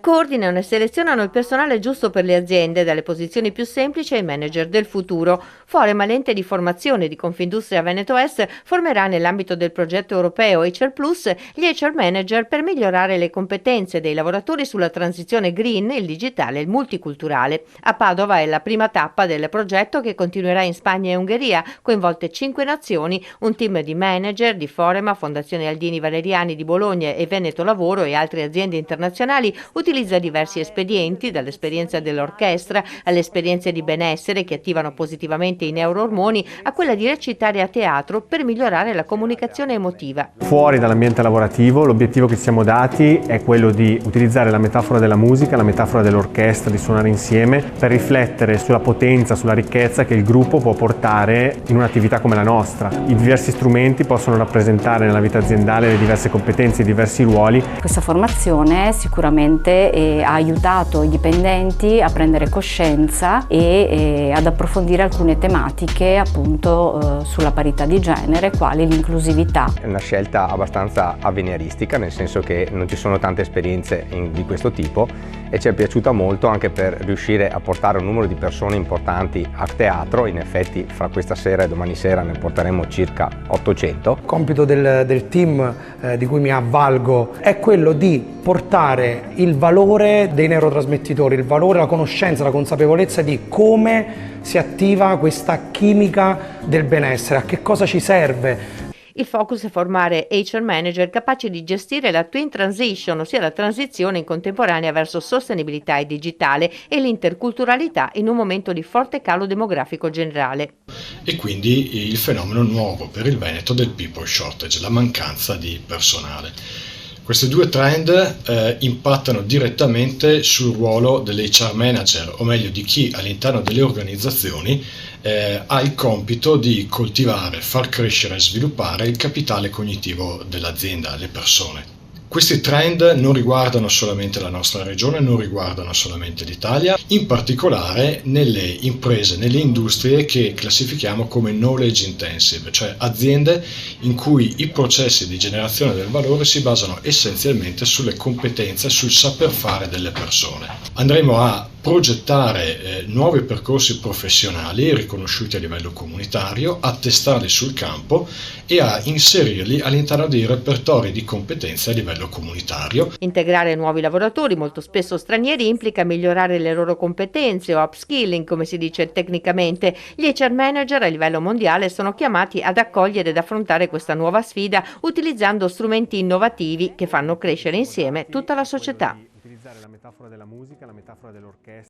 Coordinano e selezionano il personale giusto per le aziende, dalle posizioni più semplici ai manager del futuro. Forema, l'ente di formazione di Confindustria Veneto Est, formerà nell'ambito del progetto europeo HR Plus gli HR manager per migliorare le competenze dei lavoratori sulla transizione green, il digitale e il multiculturale. A Padova è la prima tappa del progetto, che continuerà in Spagna e Ungheria, coinvolte 5 nazioni, un team di manager di Forema, Fondazione Aldini Valeriani di Bologna e Veneto Lavoro e altre aziende internazionali utilizza diversi espedienti, dall'esperienza dell'orchestra alle esperienze di benessere che attivano positivamente i neuroormoni, a quella di recitare a teatro per migliorare la comunicazione emotiva. Fuori dall'ambiente lavorativo l'obiettivo che ci siamo dati è quello di utilizzare la metafora della musica, la metafora dell'orchestra, di suonare insieme, per riflettere sulla potenza, sulla ricchezza che il gruppo può portare in un'attività come la nostra. I diversi strumenti possono rappresentare nella vita aziendale le diverse competenze, i diversi ruoli. Questa formazione sicuramente ha aiutato i dipendenti a prendere coscienza e ad approfondire alcune tematiche appunto sulla parità di genere, quali l'inclusività. È una scelta abbastanza avveniristica, nel senso che non ci sono tante esperienze di questo tipo, e ci è piaciuta molto anche per riuscire a portare un numero di persone importanti a teatro. In effetti fra questa sera e domani sera ne porteremo circa 800. Il compito del team di cui mi avvalgo è quello di portare il valore dei neurotrasmettitori, il valore, la conoscenza, la consapevolezza di come si attiva questa chimica del benessere, a che cosa ci serve. Il focus è formare HR manager capaci di gestire la twin transition, ossia la transizione in contemporanea verso sostenibilità e digitale, e l'interculturalità in un momento di forte calo demografico generale. E quindi il fenomeno nuovo per il Veneto del people shortage, la mancanza di personale. Questi due trend impattano direttamente sul ruolo dell'HR manager, o meglio di chi all'interno delle organizzazioni ha il compito di coltivare, far crescere e sviluppare il capitale cognitivo dell'azienda, le persone. Questi trend non riguardano solamente la nostra regione, non riguardano solamente l'Italia, in particolare nelle imprese, nelle industrie che classifichiamo come knowledge intensive, cioè aziende in cui i processi di generazione del valore si basano essenzialmente sulle competenze, sul saper fare delle persone. Andremo a progettare nuovi percorsi professionali riconosciuti a livello comunitario, a testarli sul campo e a inserirli all'interno dei repertori di competenze a livello comunitario. Integrare nuovi lavoratori, molto spesso stranieri, implica migliorare le loro competenze o upskilling, come si dice tecnicamente. Gli HR manager a livello mondiale sono chiamati ad accogliere ed affrontare questa nuova sfida utilizzando strumenti innovativi che fanno crescere insieme tutta la società. Utilizzare la metafora della musica, la metafora dell'orchestra.